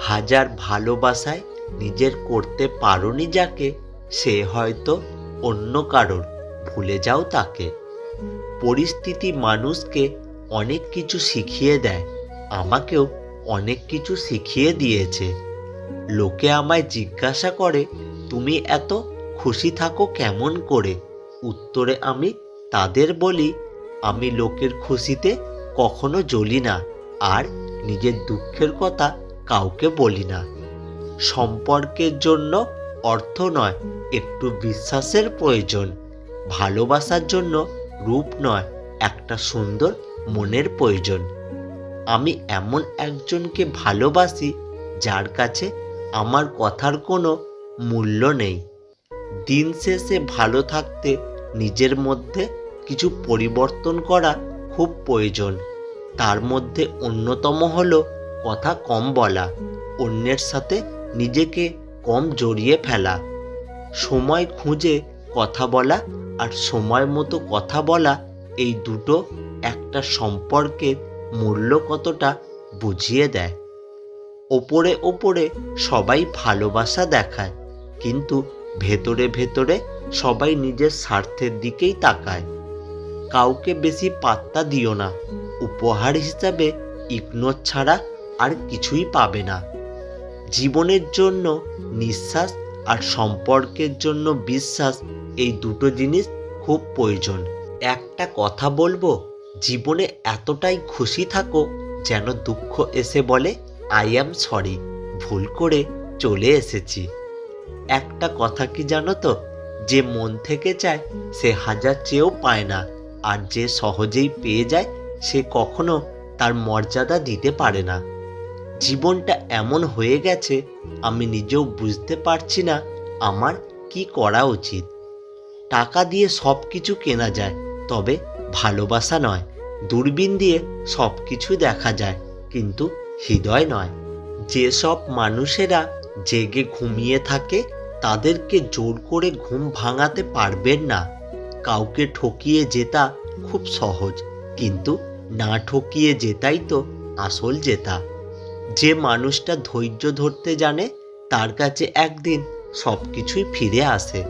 হাজার ভালোবাসায় নিজের করতে পারোনি যাকে, সে হয়তো অন্য কারোর, ভুলে যাও তাকে। পরিস্থিতি মানুষকে অনেক কিছু শিখিয়ে দেয়, আমাকেও অনেক কিছু শিখিয়ে দিয়েছে। লোকে আমায় জিজ্ঞাসা করে, তুমি এত খুশি থাকো কেমন করে? উত্তরে আমি তাদের বলি, আমি লোকের খুশিতে কখনো জ্বলি না, আর নিজের দুঃখের কথা কাউকে বলি না। সম্পর্কের জন্য অর্থ নয়, একটু বিশ্বাসের প্রয়োজন। ভালোবাসার জন্য রূপ নয়, একটা সুন্দর মনের প্রয়োজন। আমি এমন একজনকে ভালোবাসি যার কাছে আমার কথার কোনো মূল্য নেই। দিন শেষে ভালো থাকতে নিজের মধ্যে কিছু পরিবর্তন করা খুব প্রয়োজন। তার মধ্যে অন্যতম হলো কথা কম বলা, অন্যের সাথে নিজেকে কম জড়িয়ে ফেলা। সময় খুঁজে কথা বলা আর সময় মতো কথা বলা, এই দুটো একটা সম্পর্কের মূল্য কতটা বুঝিয়ে দেয়। ওপরে ওপরে সবাই ভালোবাসা দেখায়, কিন্তু ভেতরে ভেতরে সবাই নিজের স্বার্থের দিকেই তাকায়। কাউকে বেশি পাত্তা দিও না, উপহার হিসাবে ইগনোর ছাড়া আর কিছুই পাবে না। জীবনের জন্য নিঃশ্বাস আর সম্পর্কের জন্য বিশ্বাস, এই দুটো জিনিস খুব প্রয়োজন। একটা কথা বলবো, জীবনে এতটাই খুশি থাকো যেন দুঃখ এসে বলে, আই অ্যাম সরি, ভুল করে চলে এসেছি। একটা কথা কি জানো তো, যে মন থেকে চায় সে হাজার চেয়েও পায় না, আর যে সহজেই পেয়ে যায় সে কখনো তার মর্যাদা দিতে পারে না। জীবনটা এমন হয়ে গেছে, আমি নিজেও বুঝতে পারছি না আমার কি করা উচিত। টাকা দিয়ে সব কিছু কেনা যায়, তবে ভালোবাসা নয়। দূরবীন দিয়ে সব কিছু দেখা যায়, কিন্তু হৃদয় নয়। যেসব মানুষেরা জেগে ঘুমিয়ে থাকে, তাদেরকে জোর করে ঘুম ভাঙাতে পারবেন না। কাউকে ঠকিয়ে জেতা খুব সহজ, কিন্তু না ঠকিয়ে জেতাই তো আসল জেতা। যে মানুষটা ধৈর্য ধরতে জানে, তার কাছে একদিন সব কিছুই ফিরে আসে।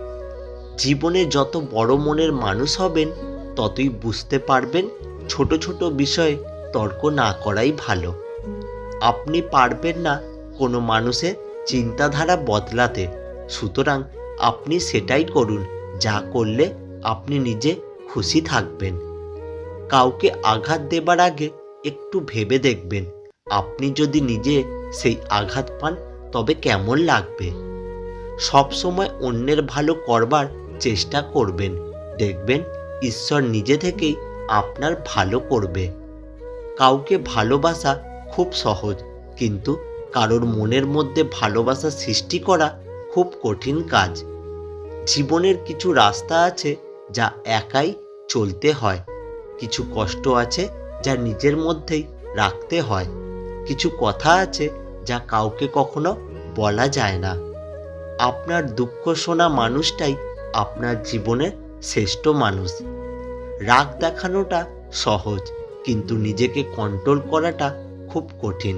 জীবনে যত বড় মনের মানুষ হবেন, ততই বুঝতে পারবেন ছোট ছোট বিষয়ে তর্ক না করাই ভালো। আপনি পারবেন না কোনো মানুষের চিন্তাধারা বদলাতে, সুতরাং আপনি সেটাই করুন যা করলে আপনি নিজে খুশি থাকবেন। কাউকে আঘাত দেবার আগে একটু ভেবে দেখবেন, আপনি যদি নিজে সেই আঘাত পান তবে কেমন লাগবে। সব সময় অন্যের ভালো করবার চেষ্টা করবেন, দেখবেন ঈশ্বর নিজে থেকেই আপনার ভালো করবে। কাউকে ভালোবাসা খুব সহজ, কিন্তু কারোর মনের মধ্যে ভালোবাসা সৃষ্টি করা খুব কঠিন কাজ। জীবনের কিছু রাস্তা আছে যা একাই চলতে হয়, কিছু কষ্ট আছে যা নিজের মধ্যেই রাখতে হয়, কিছু কথা আছে যা কাউকে কখনো বলা যায় না। আপনার দুঃখ শোনা মানুষটাই আপনার জীবনের শ্রেষ্ঠ মানুষ। রাগ দেখানোটা সহজ, কিন্তু নিজেকে কন্ট্রোল করাটা খুব কঠিন।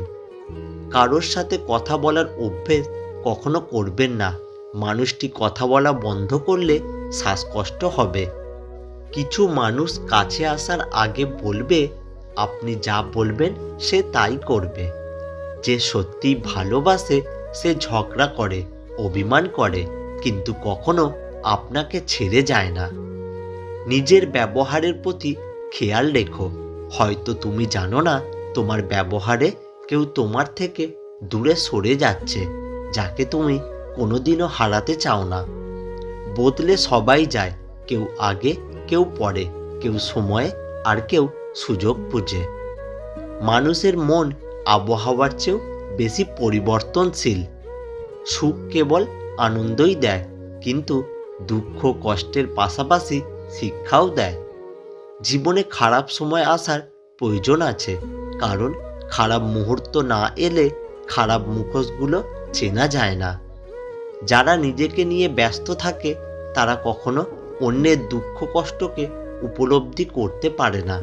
কারোর সাথে কথা বলার অভ্যেস কখনো করবেন না, মানুষটি কথা বলা বন্ধ করলে শ্বাসকষ্ট হবে। কিছু মানুষ কাছে আসার আগে বলবে, আপনি যা বলবেন সে তাই করবে। যে সত্যিই ভালোবাসে সে ঝগড়া করে, অভিমান করে, কিন্তু কখনো আপনাকে ছেড়ে যায় না। নিজের ব্যবহারের প্রতি খেয়াল রেখো, হয়তো তুমি জানো না তোমার ব্যবহারে কেউ তোমার থেকে দূরে সরে যাচ্ছে, যাকে তুমি কোনোদিনও হারাতে চাও না। বদলে সবাই যায়, কেউ আগে কেউ পরে, কেউ সময়ে আর কেউ সুযোগ বুঝে। মানুষের মন আবহাওয়ার চেয়েও বেশি পরিবর্তনশীল। সুখ কেবল আনন্দই দেয়, কিন্তু দুঃখ কষ্টের পাশাপাশি শিক্ষাও দেয়। জীবনে খারাপ সময় আসার প্রয়োজন আছে, কারণ খারাপ মুহূর্ত না এলে খারাপ মুখোশগুলো চেনা যায় না। যারা নিজেকে নিয়ে ব্যস্ত থাকে, তারা কখনো অন্যের দুঃখ কষ্টকে উপলব্ধি করতে পারে না।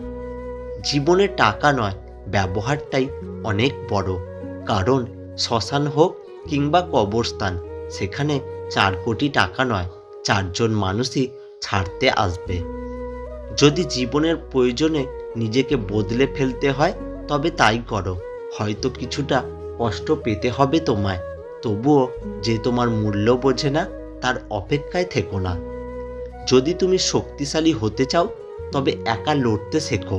জীবনে টাকা নয়, ব্যবহারটাই অনেক বড়, কারণ শ্মশান হোক কিংবা কবরস্থান, সেখানে 4 কোটি টাকা নয়, 4 জন মানুষই ছাড়তে আসবে। যদি জীবনের প্রয়োজনে নিজেকে বদলে ফেলতে হয় তবে তাই করো। হয়তো কিছুটা কষ্ট পেতে হবে তোমায়, তবুও যে তোমার মূল্য বোঝে না তার অপেক্ষায় থেকো না। যদি তুমি শক্তিশালী হতে চাও তবে একা লড়তে শেখো।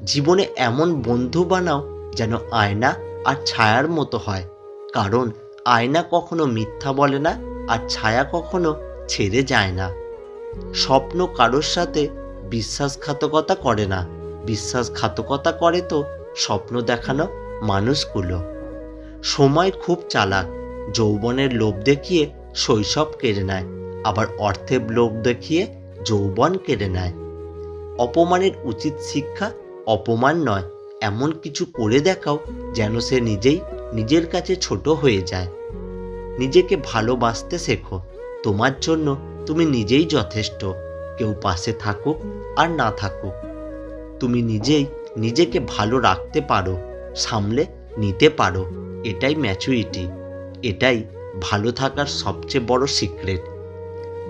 জীবনে এমন বন্ধু বানাও যেন আয়না আর ছায়ার মতো হয়, কারণ আয়না কখনো মিথ্যা বলে না আর ছায়া কখনো ছেড়ে যায় না। স্বপ্ন কারোর সাথে বিশ্বাসঘাতকতা করে না, বিশ্বাসঘাতকতা করে তো স্বপ্ন দেখানো মানুষগুলো। সময় খুব চালাক, যৌবনের লোভ দেখিয়ে শৈশব কেড়ে নেয়, আবার অর্থের লোভ দেখিয়ে যৌবন কেড়ে নেয়। অপমানের উচিত শিক্ষা অপমান নয়, এমন কিছু করে দেখাও যেন সে নিজেই নিজের কাছে ছোট হয়ে যায়। নিজেকে ভালোবাসতে শেখো, তোমার জন্য তুমি নিজেই যথেষ্ট। কেউ পাশে থাকুক আর না থাকুক, তুমি নিজেই নিজেকে ভালো রাখতে পারো, সামলে নিতে পারো। এটাই ম্যাচুরিটি, এটাই ভালো থাকার সবচেয়ে বড় সিক্রেট।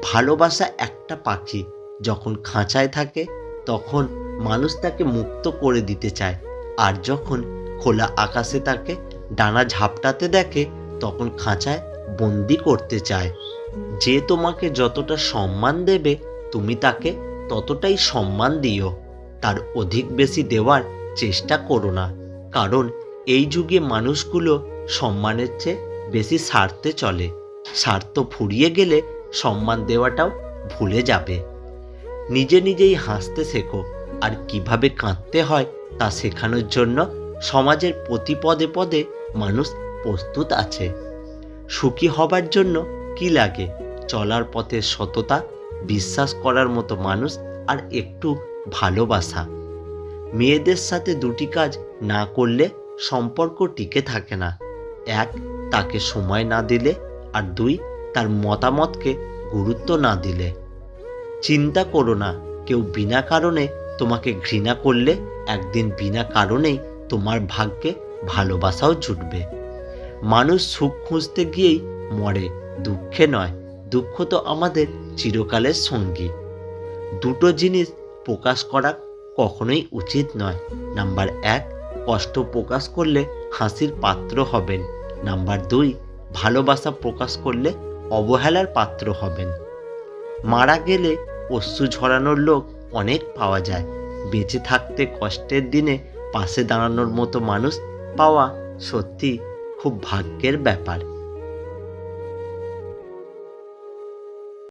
ভালোবাসা একটা পাখি, যখন খাঁচায় থাকে তখন মানুষ তাকে মুক্ত করে দিতে চায়, আর যখন খোলা আকাশে তাকে ডানা ঝাপটাতে দেখে তখন খাঁচায় বন্দি করতে চায়। যে তোমাকে যতটা সম্মান দেবে তুমি তাকে ততটাই সম্মান দিও, তার অধিক বেশি দেওয়ার চেষ্টা করো না, কারণ এই যুগে মানুষগুলো সম্মানের চেয়ে বেশি স্বার্থে চলে। স্বার্থ ফুরিয়ে গেলে সম্মান দেওয়াটাও ভুলে যাবে। নিজে নিজেই হাসতে শেখো, আর কিভাবে কাঁদতে হয় তা শেখানোর জন্য সমাজের প্রতি পদে পদে মানুষ প্রস্তুত আছে। সুখী হবার জন্য কি লাগে? চলার পথে সততা, বিশ্বাস করার মতো মানুষ, আর একটু ভালোবাসা। মেয়েদের সাথে দুটি কাজ না করলে সম্পর্ক টিকে থাকে না। 1, তাকে সময় না দিলে, আর 2, তার মতামতকে গুরুত্ব না দিলে। চিন্তা করো না, কেউ বিনা কারণে তোমাকে ঘৃণা করলে একদিন বিনা কারণেই তোমার ভাগ্যে ভালোবাসাও জুটবে। মানুষ সুখ খুঁজতে গিয়েই মরে, দুঃখে নয়। দুঃখ তো আমাদের চিরকালের সঙ্গী। দুটো জিনিস প্রকাশ করা কখনোই উচিত নয়। নাম্বার 1, কষ্ট প্রকাশ করলে হাসির পাত্র হবেন। নাম্বার 2, ভালোবাসা প্রকাশ করলে অবহেলার পাত্র হবেন। মারা গেলে অশ্রু ঝরানোর লোক অনেক পাওয়া যায়, বেঁচে থাকতে কষ্টের দিনে পাশে দাঁড়ানোর মতো মানুষ পাওয়া সত্যি খুব ভাগ্যের ব্যাপার।